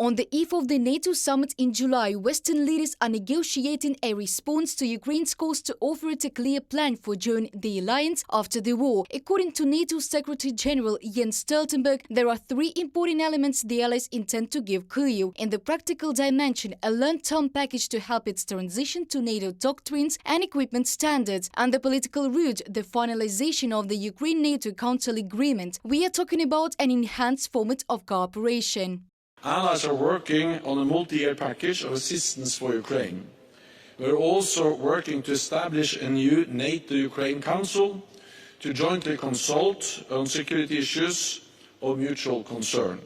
On the eve of the NATO summit in July, Western leaders are negotiating a response to Ukraine's calls to offer it a clear plan for joining the alliance after the war. According to NATO Secretary-General Jens Stoltenberg, there are three important elements the allies intend to give Kyiv. In the practical dimension, a long-term package to help its transition to NATO doctrines and equipment standards, and the political route, the finalization of the Ukraine-NATO Council agreement. We are talking about an enhanced format of cooperation. Allies are working on a multi-year package of assistance for Ukraine. We are also working to establish a new NATO-Ukraine Council to jointly consult on security issues of mutual concern.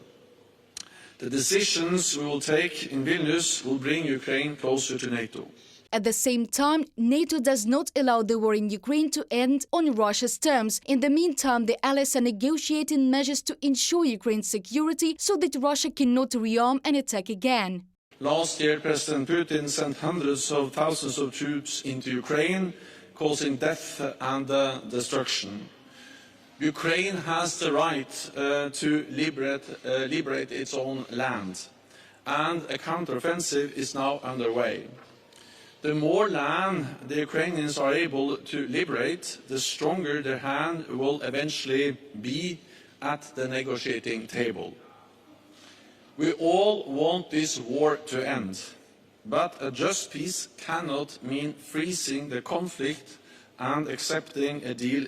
The decisions we will take in Vilnius will bring Ukraine closer to NATO. At the same time, NATO does not allow the war in Ukraine to end on Russia's terms. In the meantime, the allies are negotiating measures to ensure Ukraine's security so that Russia cannot rearm and attack again. Last year, President Putin sent hundreds of thousands of troops into Ukraine, causing death and destruction. Ukraine has the right to liberate its own land, and a counteroffensive is now underway. The more land the Ukrainians are able to liberate, the stronger their hand will eventually be at the negotiating table. We all want this war to end, but a just peace cannot mean freezing the conflict and accepting a deal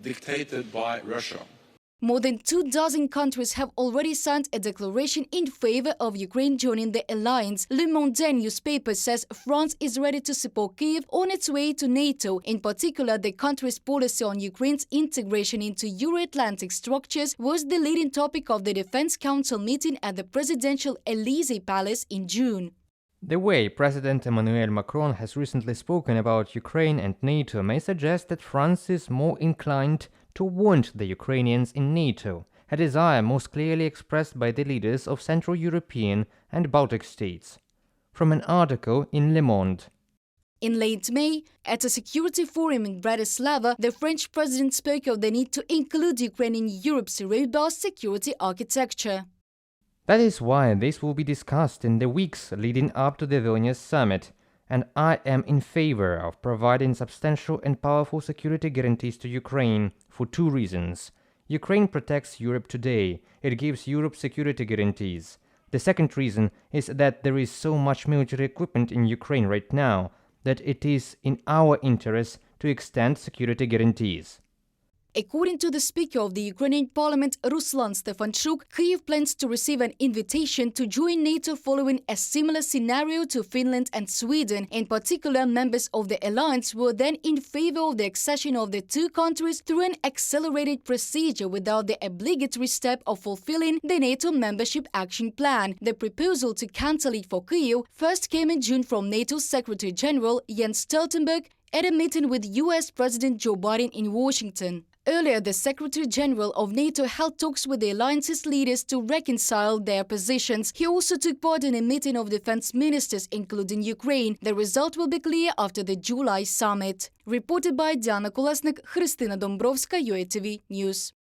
dictated by Russia. More than 24 countries have already signed a declaration in favor of Ukraine joining the alliance. Le Monde newspaper says France is ready to support Kyiv on its way to NATO. In particular, the country's policy on Ukraine's integration into Euro-Atlantic structures was the leading topic of the Defense Council meeting at the presidential Élysée Palace in June. The way President Emmanuel Macron has recently spoken about Ukraine and NATO may suggest that France is more inclined to want the Ukrainians in NATO, a desire most clearly expressed by the leaders of Central European and Baltic states. From an article in Le Monde. In late May, at a security forum in Bratislava, the French president spoke of the need to include Ukraine in Europe's robust security architecture. That is why this will be discussed in the weeks leading up to the Vilnius summit, and I am in favor of providing substantial and powerful security guarantees to Ukraine for two reasons. Ukraine protects Europe today. It gives Europe security guarantees. The second reason is that there is so much military equipment in Ukraine right now that it is in our interest to extend security guarantees. According to the Speaker of the Ukrainian Parliament, Ruslan Stefanchuk, Kyiv plans to receive an invitation to join NATO following a similar scenario to Finland and Sweden. In particular, members of the alliance were then in favor of the accession of the two countries through an accelerated procedure without the obligatory step of fulfilling the NATO membership action plan. The proposal to cancel it for Kyiv first came in June from NATO Secretary-General Jens Stoltenberg at a meeting with US President Joe Biden in Washington. Earlier, the Secretary-General of NATO held talks with the alliance's leaders to reconcile their positions. He also took part in a meeting of defense ministers, including Ukraine. The result will be clear after the July summit. Reported by Diana Kolesnik, Христина Домбровська, UATV News.